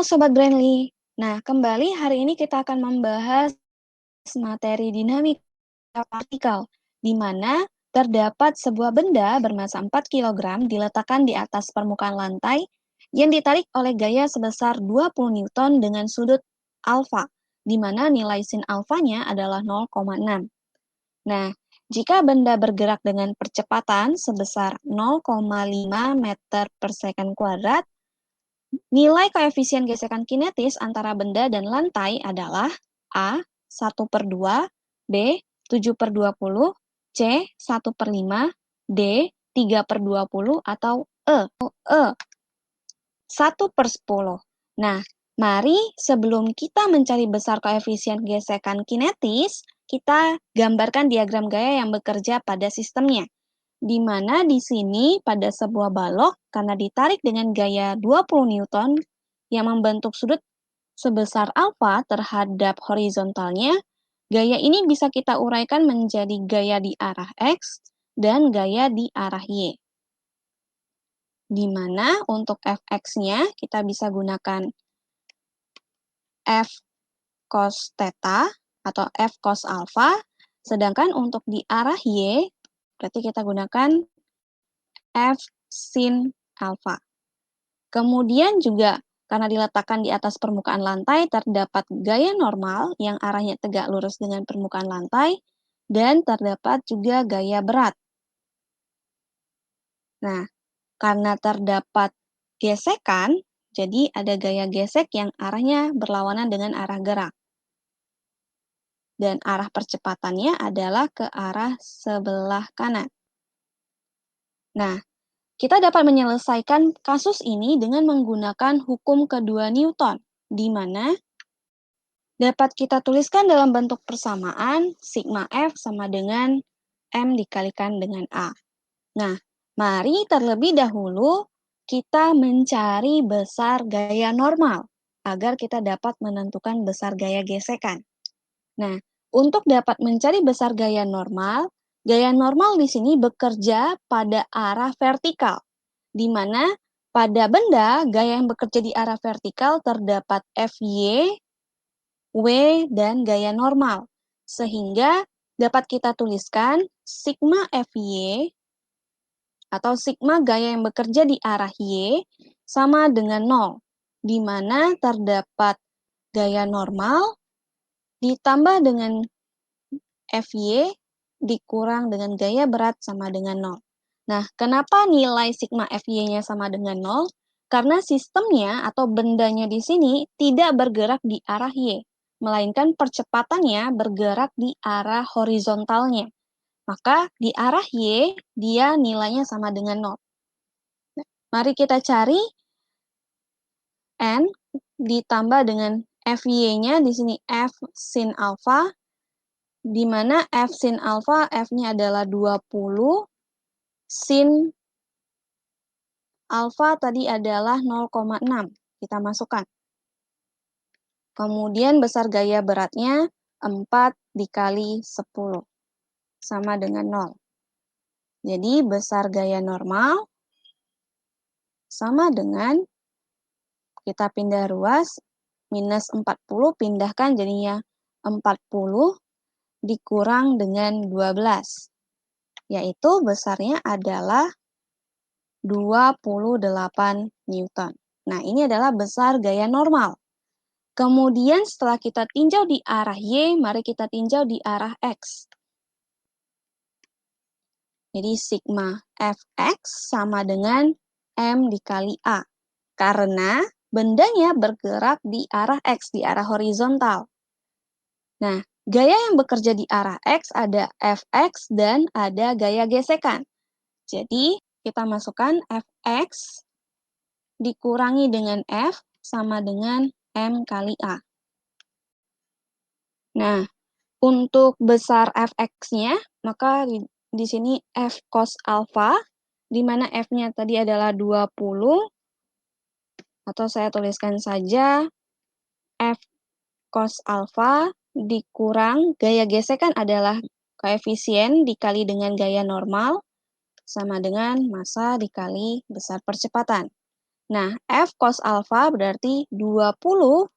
Sobat Brandly. Nah, kembali hari ini kita akan membahas materi dinamika partikel, di mana terdapat sebuah benda bermassa 4 kg diletakkan di atas permukaan lantai yang ditarik oleh gaya sebesar 20 Newton dengan sudut alfa, di mana nilai sin alfanya adalah 0,6. Nah, jika benda bergerak dengan percepatan sebesar 0,5 meter per second kuadrat, nilai koefisien gesekan kinetis antara benda dan lantai adalah A 1/2, B 7/20, C 1/5, D 3/20, atau E 1/10. Nah, mari sebelum kita mencari besar koefisien gesekan kinetis, kita gambarkan diagram gaya yang bekerja pada sistemnya, di mana di sini pada sebuah balok karena ditarik dengan gaya 20 Newton yang membentuk sudut sebesar alfa terhadap horizontalnya, gaya ini bisa kita uraikan menjadi gaya di arah X dan gaya di arah Y. Di mana untuk Fx-nya kita bisa gunakan F cos theta atau F cos alpha, sedangkan untuk di arah Y berarti kita gunakan F sin alpha. Kemudian juga karena diletakkan di atas permukaan lantai terdapat gaya normal yang arahnya tegak lurus dengan permukaan lantai dan terdapat juga gaya berat. Nah, karena terdapat gesekan, jadi ada gaya gesek yang arahnya berlawanan dengan arah gerak. Dan arah percepatannya adalah ke arah sebelah kanan. Nah, kita dapat menyelesaikan kasus ini dengan menggunakan hukum kedua Newton, di mana dapat kita tuliskan dalam bentuk persamaan sigma F sama dengan M dikalikan dengan A. Nah, mari terlebih dahulu kita mencari besar gaya normal agar kita dapat menentukan besar gaya gesekan. Nah, untuk dapat mencari besar gaya normal di sini bekerja pada arah vertikal, di mana pada benda gaya yang bekerja di arah vertikal terdapat Fy, W, dan gaya normal. Sehingga dapat kita tuliskan sigma Fy atau sigma gaya yang bekerja di arah Y sama dengan 0, di mana terdapat gaya normal ditambah dengan Fy dikurang dengan gaya berat sama dengan 0. Nah, kenapa nilai sigma Fy-nya sama dengan 0? Karena sistemnya atau bendanya di sini tidak bergerak di arah Y, melainkan percepatannya bergerak di arah horizontalnya. Maka di arah Y, dia nilainya sama dengan 0. Mari kita cari N ditambah dengan Fy-nya di sini F sin alpha, di mana F sin alpha, F-nya adalah 20, sin alpha tadi adalah 0,6. Kita masukkan. Kemudian besar gaya beratnya 4 dikali 10, sama dengan 0. Jadi besar gaya normal sama dengan, kita pindah ruas, minus 40, pindahkan jadinya 40 dikurang dengan 12, yaitu besarnya adalah 28 Newton. Nah, ini adalah besar gaya normal. Kemudian setelah kita tinjau di arah Y, mari kita tinjau di arah X. Jadi sigma Fx sama dengan M dikali A. Karena bendanya bergerak di arah X, di arah horizontal. Nah, gaya yang bekerja di arah X ada Fx dan ada gaya gesekan. Jadi, kita masukkan Fx dikurangi dengan F sama dengan M kali A. Nah, untuk besar Fx-nya, maka di sini F cos alpha, di mana F-nya tadi adalah 20, atau saya tuliskan saja F cos alpha dikurang gaya gesekan adalah koefisien dikali dengan gaya normal, sama dengan massa dikali besar percepatan. Nah, F cos alfa berarti 20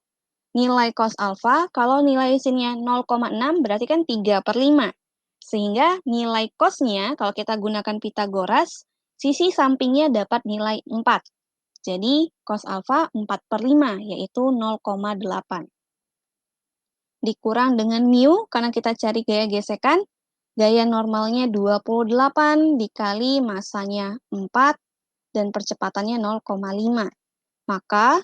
nilai cos alfa, kalau nilai sinnya 0,6 berarti kan 3/5. Sehingga nilai cosnya, kalau kita gunakan Pitagoras, sisi sampingnya dapat nilai 4. Jadi, cos alfa 4/5, yaitu 0,8. Dikurang dengan mu, karena kita cari gaya gesekan, gaya normalnya 28 dikali masanya 4, dan percepatannya 0,5. Maka,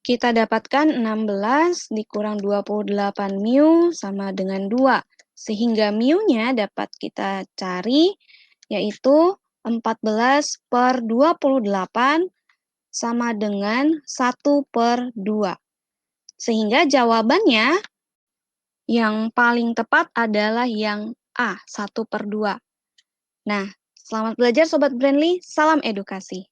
kita dapatkan 16 dikurang 28 mu sama dengan 2. Sehingga mu-nya dapat kita cari, yaitu 14/28 sama dengan 1/2. Sehingga jawabannya yang paling tepat adalah yang A, 1/2. Nah, selamat belajar Sobat Brandly, salam edukasi.